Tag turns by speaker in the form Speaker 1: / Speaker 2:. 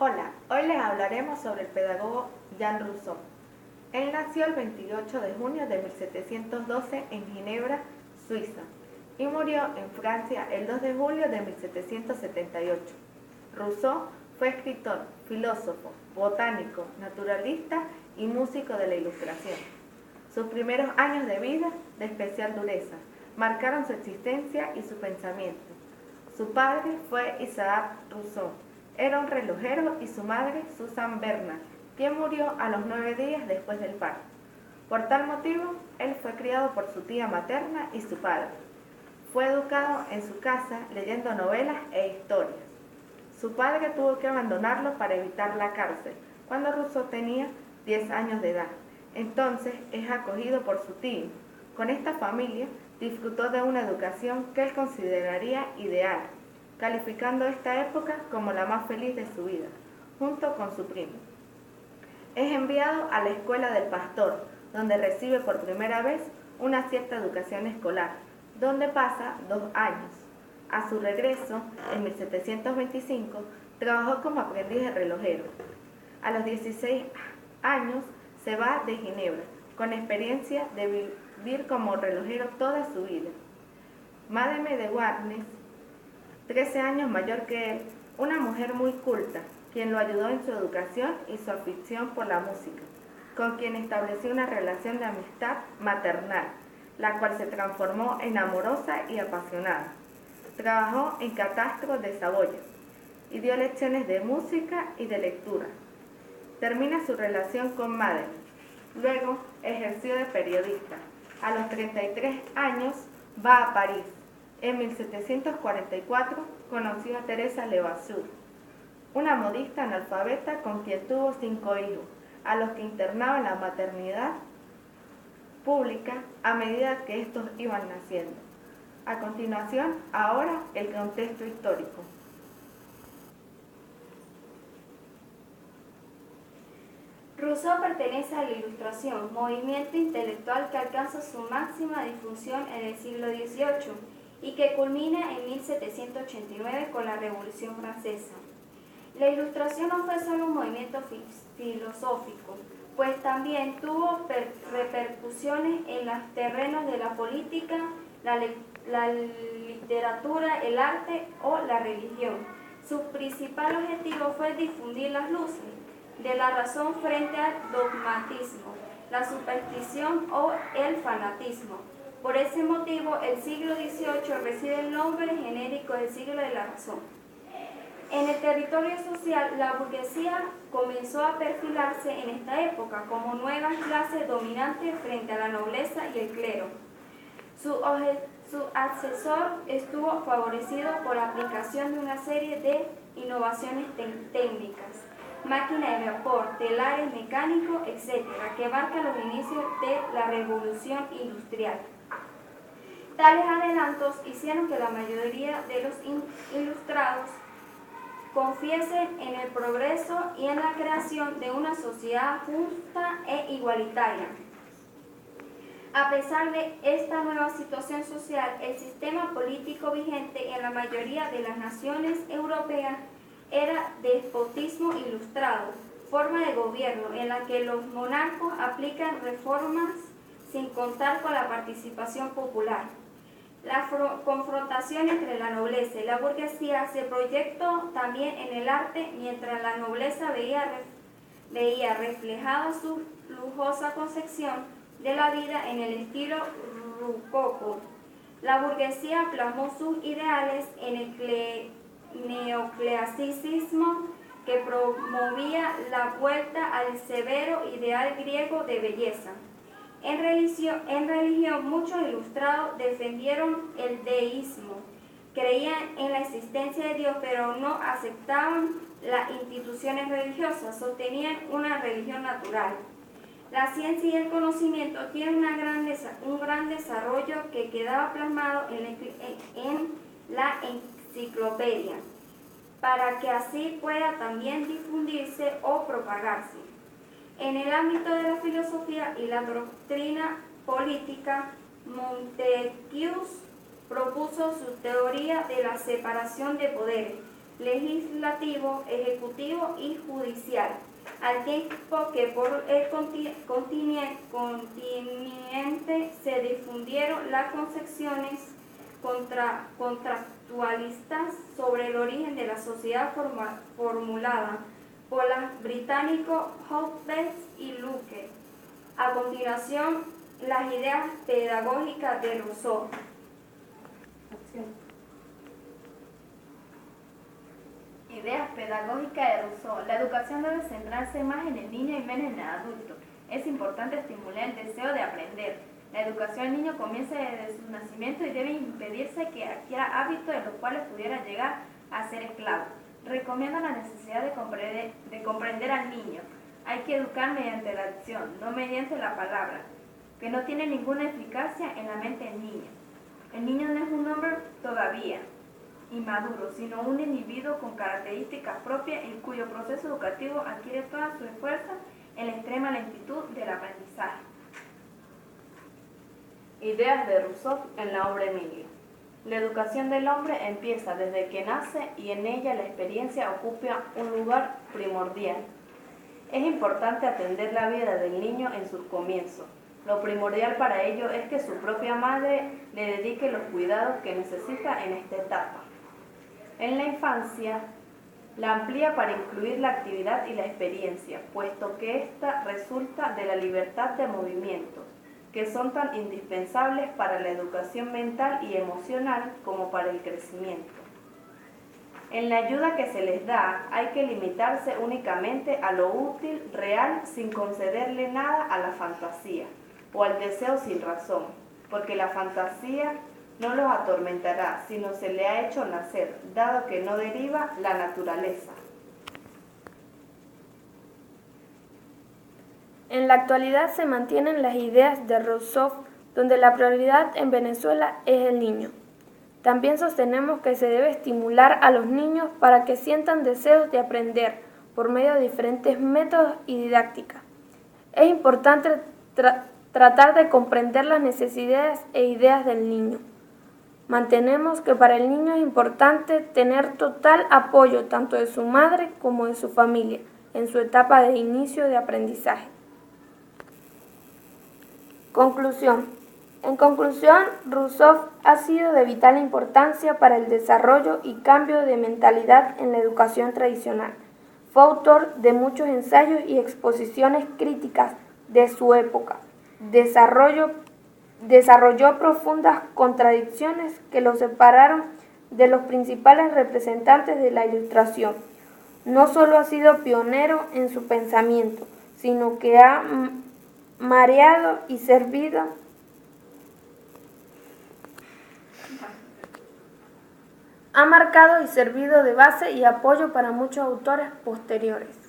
Speaker 1: Hola, hoy les hablaremos sobre el pedagogo Jean Rousseau. Él nació el 28 de junio de 1712 en Ginebra, Suiza, y murió en Francia el 2 de julio de 1778. Rousseau fue escritor, filósofo, botánico, naturalista y músico de la Ilustración. Sus primeros años de vida, de especial dureza, marcaron su existencia y su pensamiento. Su padre fue Isaac Rousseau. Era un relojero y su madre, Susan Bernard, quien murió a los 9 días después del parto. Por tal motivo, él fue criado por su tía materna y su padre. Fue educado en su casa leyendo novelas e historias. Su padre tuvo que abandonarlo para evitar la cárcel, cuando Rousseau tenía 10 años de edad. Entonces es acogido por su tío. Con esta familia disfrutó de una educación que él consideraría ideal, calificando esta época como la más feliz de su vida, junto con su primo. Es enviado a la escuela del pastor, donde recibe por primera vez una cierta educación escolar, donde pasa 2 años. A su regreso, en 1725, trabajó como aprendiz de relojero. A los 16 años se va de Ginebra, con experiencia de vivir como relojero toda su vida. Madame de Warnes, 13 años mayor que él, una mujer muy culta, quien lo ayudó en su educación y su afición por la música, con quien estableció una relación de amistad maternal, la cual se transformó en amorosa y apasionada. Trabajó en catastros de Saboya y dio lecciones de música y de lectura. Termina su relación con Madame. Luego ejerció de periodista. A los 33 años va a París. En 1744 conoció a Teresa Levasseur, una modista analfabeta con quien tuvo 5 hijos, a los que internaba en la maternidad pública a medida que estos iban naciendo. A continuación, ahora el contexto histórico.
Speaker 2: Rousseau pertenece a la Ilustración, movimiento intelectual que alcanza su máxima difusión en el siglo XVIII y que culmina en 1789 con la Revolución Francesa. La Ilustración no fue solo un movimiento filosófico, pues también tuvo repercusiones en los terrenos de la política, la literatura, el arte o la religión. Su principal objetivo fue difundir las luces de la razón frente al dogmatismo, la superstición o el fanatismo. Por ese motivo, el siglo XVIII recibe el nombre genérico del siglo de la razón. En el territorio social, la burguesía comenzó a perfilarse en esta época como nueva clase dominante frente a la nobleza y el clero. Su asesor estuvo favorecido por la aplicación de una serie de innovaciones técnicas, máquinas de vapor, telares mecánicos, etc., que marcan los inicios de la revolución industrial. Tales adelantos hicieron que la mayoría de los ilustrados confiesen en el progreso y en la creación de una sociedad justa e igualitaria. A pesar de esta nueva situación social, el sistema político vigente en la mayoría de las naciones europeas era despotismo ilustrado, forma de gobierno en la que los monarcas aplican reformas sin contar con la participación popular. La confrontación entre la nobleza y la burguesía se proyectó también en el arte, mientras la nobleza veía reflejada su lujosa concepción de la vida en el estilo rococó. La burguesía plasmó sus ideales en el neoclasicismo, que promovía la vuelta al severo ideal griego de belleza. En religión, muchos ilustrados defendieron el deísmo, creían en la existencia de Dios, pero no aceptaban las instituciones religiosas, sostenían una religión natural. La ciencia y el conocimiento tienen un gran desarrollo que quedaba plasmado en la enciclopedia, para que así pueda también difundirse o propagarse. En el ámbito de la filosofía y la doctrina política, Montesquieu propuso su teoría de la separación de poderes, legislativo, ejecutivo y judicial, al tiempo que por el continente se difundieron las concepciones contractualistas sobre el origen de la sociedad formulada por los británicos Hobbes y Locke. A continuación, las ideas pedagógicas de Rousseau.
Speaker 1: Ideas pedagógicas de Rousseau. La educación debe centrarse más en el niño y menos en el adulto. Es importante estimular el deseo de aprender. La educación del niño comienza desde su nacimiento y debe impedirse que adquiera hábitos en los cuales pudiera llegar a ser esclavo. Recomienda la necesidad de comprender al niño. Hay que educar mediante la acción, no mediante la palabra, que no tiene ninguna eficacia en la mente del niño. El niño no es un hombre todavía inmaduro, sino un individuo con características propias en cuyo proceso educativo adquiere toda su fuerza en la extrema lentitud del aprendizaje. Ideas de Rousseau en la obra Emilio. La educación del hombre empieza desde que nace y en ella la experiencia ocupa un lugar primordial. Es importante atender la vida del niño en sus comienzos. Lo primordial para ello es que su propia madre le dedique los cuidados que necesita en esta etapa. En la infancia, la amplía para incluir la actividad y la experiencia, puesto que ésta resulta de la libertad de movimientos, que son tan indispensables para la educación mental y emocional como para el crecimiento. En la ayuda que se les da, hay que limitarse únicamente a lo útil, real, sin concederle nada a la fantasía o al deseo sin razón, porque la fantasía no los atormentará, sino se le ha hecho nacer, dado que no deriva la naturaleza.
Speaker 3: En la actualidad se mantienen las ideas de Rousseau, donde la prioridad en Venezuela es el niño. También sostenemos que se debe estimular a los niños para que sientan deseos de aprender por medio de diferentes métodos y didácticas. Es importante tratar de comprender las necesidades e ideas del niño. Mantenemos que para el niño es importante tener total apoyo tanto de su madre como de su familia en su etapa de inicio de aprendizaje. Conclusión. En conclusión, Rousseau ha sido de vital importancia para el desarrollo y cambio de mentalidad en la educación tradicional. Fue autor de muchos ensayos y exposiciones críticas de su época. Desarrolló profundas contradicciones que lo separaron de los principales representantes de la Ilustración. No solo ha sido pionero en su pensamiento, sino que ha marcado y servido de base y apoyo para muchos autores posteriores.